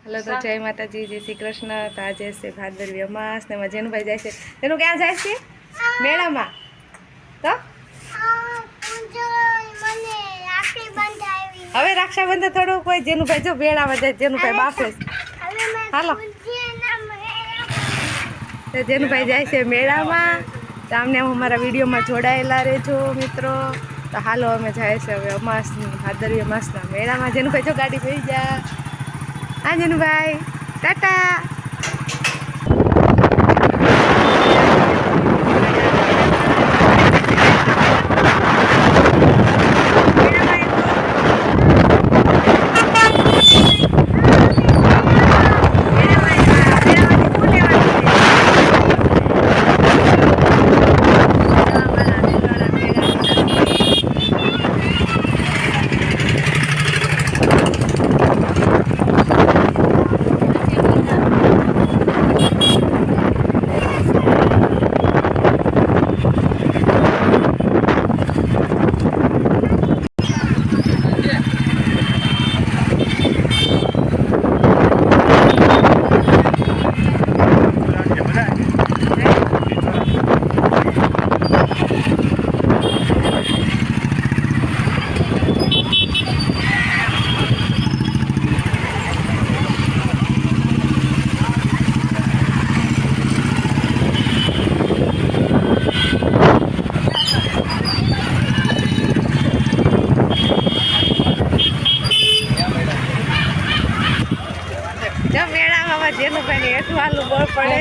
Hello तो जय माता जी, जय श्री कृष्ण। तो आज से भादरवी અમાસ ને જેનુભાઈ જાય છે, તેનું ક્યાં જાય છે? મેળામાં. તો હવે રક્ષાબંધન થોડું કોઈ જેનુભાઈ જો મેળામાં જાય, જેનુભાઈ બાફે હાલો તો જેનુભાઈ જાય છે મેળામાં. તો અમને અમારા વિડીયોમાં જોડાયેલા રહેજો મિત્રો. તો હાલો અમે જાય છે હવે અમાસની ભાદરવી અમાસના મેળામાં. જેનુભાઈ જો ગાડી બેસી જા. હા જેનુભાઈ ટાટા. જેનુભાઈ હેઠું હાલું બળ પડે.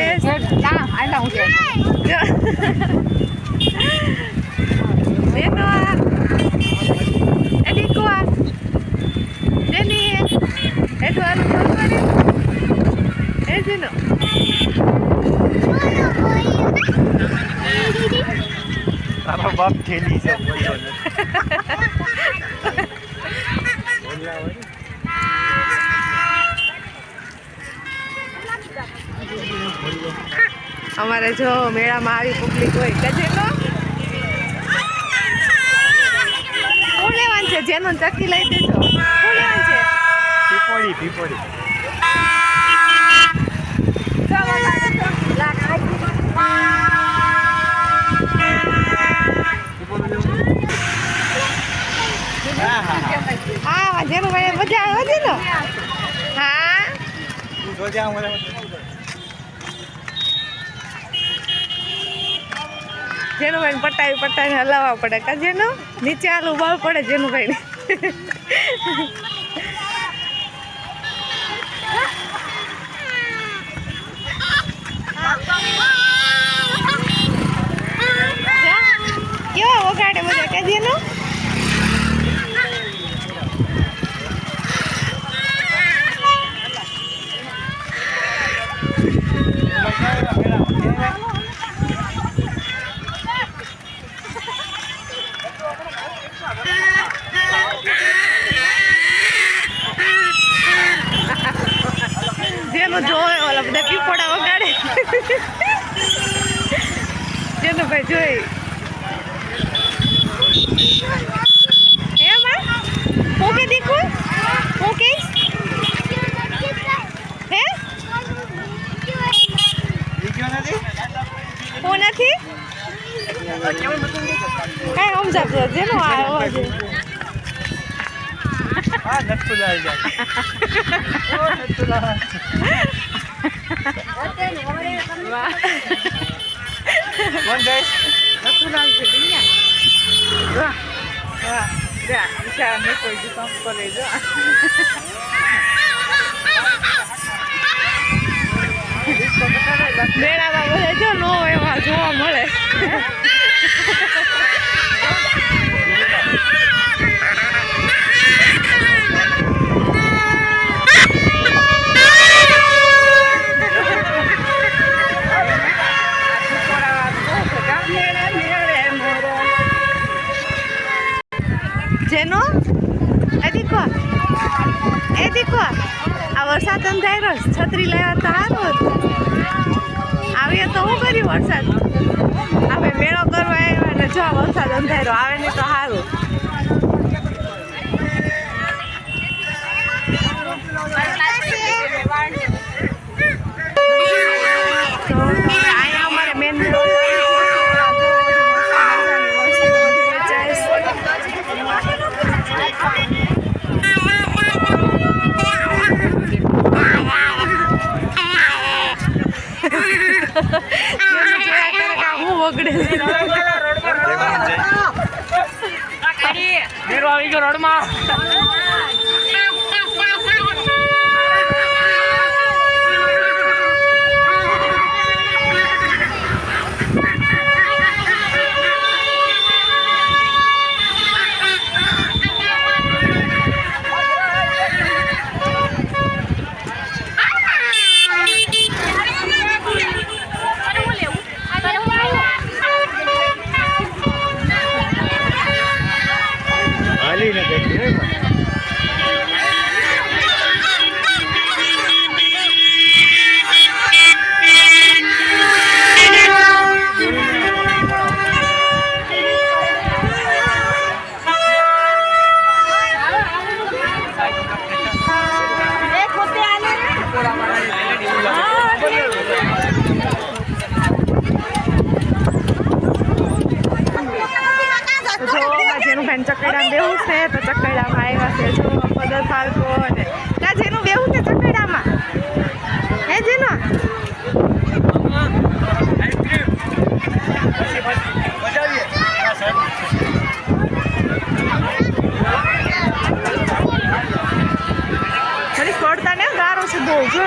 તારો બાપ થેલી છે. અમારે જો મેળામાં આવી પબ્લિક હોય કજે તો કોણ લેવાનું છે? જેનું ચક્કી લઈ દેજો. કોણ લેવાનું છે? પીપોડી હા જેનું ભાઈ મજા આવે છે ને. હા જેનું ભાઈ પટાવી હલાવવા પડે કા જેનું નીચે હાલું બળ પડે જેનું ભાઈ કેવા વગાડે બધા કા જેનું. જેનું જોવે ઓલા બધા પીપોડા વગાડે. જેનું ભાઈ જોઈ હું કે દીકું હું કહીશ હે હું નથી કઈ સમજાતો જેનું આવ્યો છે. મેળામાં બધા જો નો એવા જોવા મળે. જેનો એ દીકો આ વરસાદ અંધારો છત્રી લેવા તો સારું હતું. આવીએ તો શું કર્યું વરસાદ? આપણે મેળો કરવા આવ્યા ને જો વરસાદ અંધારો આવે ને તો સારું. આવજો રણમાં. હાલીને જઈએ. ચકડામાં બેવું છે તો ચકડામાં આવ્યા છે જો પદર પાર્કો ને ત્યાં જેનું બેવું છે ચકડામાં હે જેનો ફરી છોડતા ને ગારો છે બહુ જો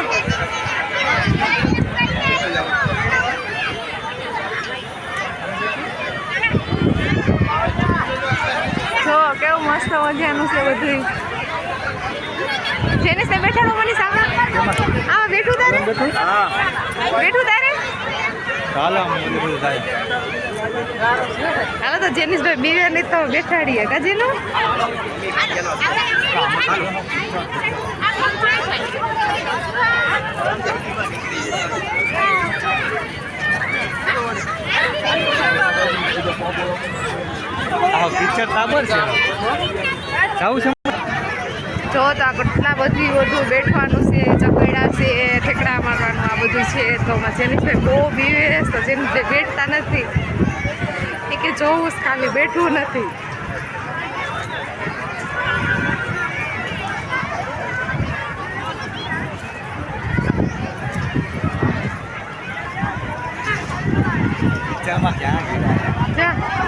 કેવું મસ્ત મજાનું છે બધું. જેને તે બેઠાડો મને સામે આમાં બેઠું તારે બેઠું તારે હાલો તો જેનિસભાઈ બીવે ને તો બેઠાડીએ કાજીનું પિક્ચર તાબર છે જાવું છે જો તો આ કેટલા બધું બેઠવાનું છે ચકડા છે ઠેકડા મારવાનું આ બધું છે તો જેનિસભાઈ બહુ બીવે તો જેનિસભાઈ બેઠતા નથી એ કે જોવું ખાલી બેઠવું નથી.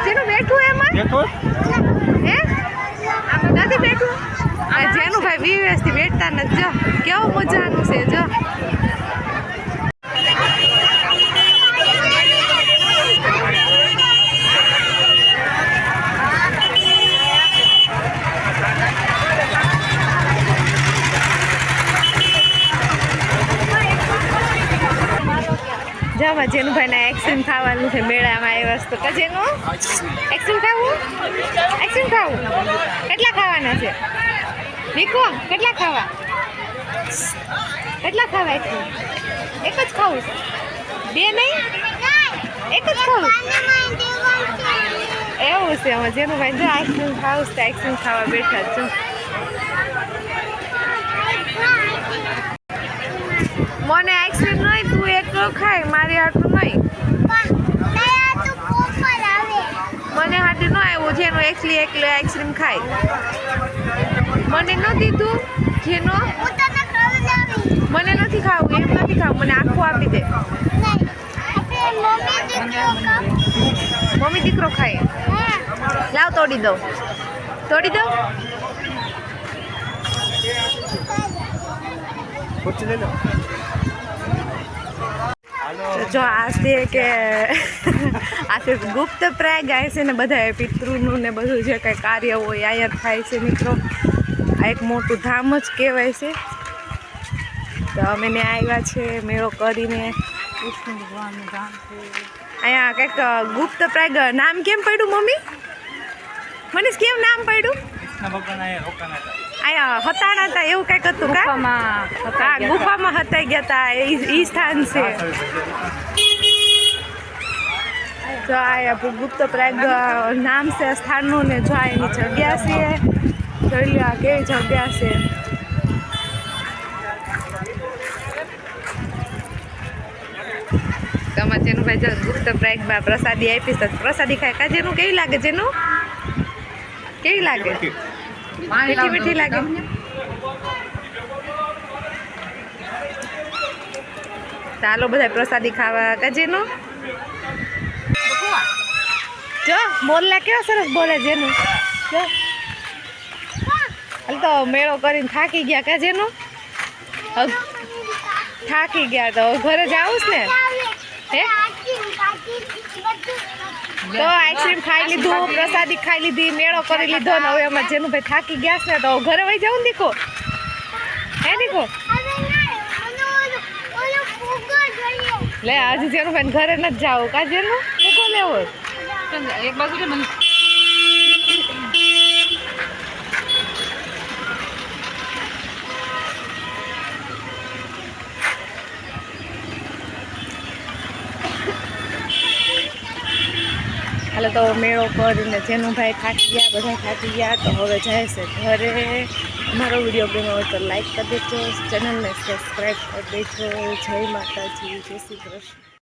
જેનું બેઠું એમાં હે નથી બેઠું જેનું ભાઈ વિવેશ થી બેઠતા નથી જો કેવું મજાનું છે જો જવા જેનું ભાઈ ના આઈસ્ક્રીમ ખાવાનું છે મેળામાં આવ્યા તો કજેનું આઈસ્ક્રીમ ખાવું કેટલા ખાવાના છે નીકળો કેટલા ખાવા આઈસ્ક્રીમ એક જ ખાવું બે નહીં એક જ ખાવું એવું છે અમે જેનું ભાઈ જો આઈસ્ક્રીમ ખાવું છે આઈસ્ક્રીમ ખાવા બેઠા છો. મને આઈસ્ક્રીમ નહીં તું એકલો ખાય મારી હાટું નહીં મને હાટું ન આવ્યું જેનું એકલી આઈસ્ક્રીમ ખાય મને ન દીધું જેનો મને નથી ખાવું એમ નથી ખાવું મને આખું આપી દે મમ્મી દીકરો ખાય લાવ તોડી દઉં જો આ છે કે આ છે ગુપ્ત પ્રયાગ આવે છે ને બધા પિતૃનું ને બધું જે કંઈ કાર્ય હોય અહીંયા થાય છે મિત્રો. આ એક મોટું ધામ જ કહેવાય છે તો અમે ને આવ્યા છે મેળો કરીને. કૃષ્ણ ભગવાનનું ધામ છે અહીંયા કંઈક ગુપ્ત પ્રયાગ નામ કેમ પડ્યું મમ્મી મનીષ કેમ નામ પડ્યું અહીંયા હતાણા હતા એવું કંઈક હતું હા ગુફામાં હતાઈ ગયા હતા એ સ્થાન છે. જો આ ગુપ્ત પ્રયાગ નામ છે સ્થાનનું ને જો એની જગ્યા છે જોઈ લો કેવી જગ્યા છે. તમારે જેનું ભાઈ જો ગુપ્ત પ્રયાગમાં પ્રસાદી આપીશ તો પ્રસાદી ખાય કા જેનું કેવી લાગે કેવી લાગે મીઠી લાગે ચાલો બધા પ્રસાદી ખાવા કાજીનું જો મોરલા કેવા સરસ બોલે જેનું જો હાલ તો મેળો કરીને થાકી ગયા કા જેનું થાકી ગયા તો ઘરે જાવું જ ને હે તો આઈસ્ક્રીમ ખાઈ લીધું પ્રસાદી ખાઈ લીધી મેળો કરી લીધો ને હવે અમારે જેનું ભાઈ થાકી ગયા છે તો ઘરે વહી જાઉં ને દીકો હે દીકો લે આજે જેનું ભાઈ ઘરે નથી જાવું કા જેનું ફૂગો લેવો એક બાજુ મને હાલો તો મેળો કરીને જેનું ભાઈ થાકી ગયા બધા થાકી ગયા તો હવે જાય છે ઘરે અમારો વિડીયો ગમ્યો હોય તો લાઈક કરી દેજો ચેનલને સબસ્ક્રાઈબ કરી દેજો જય માતાજી જય શ્રી કૃષ્ણ.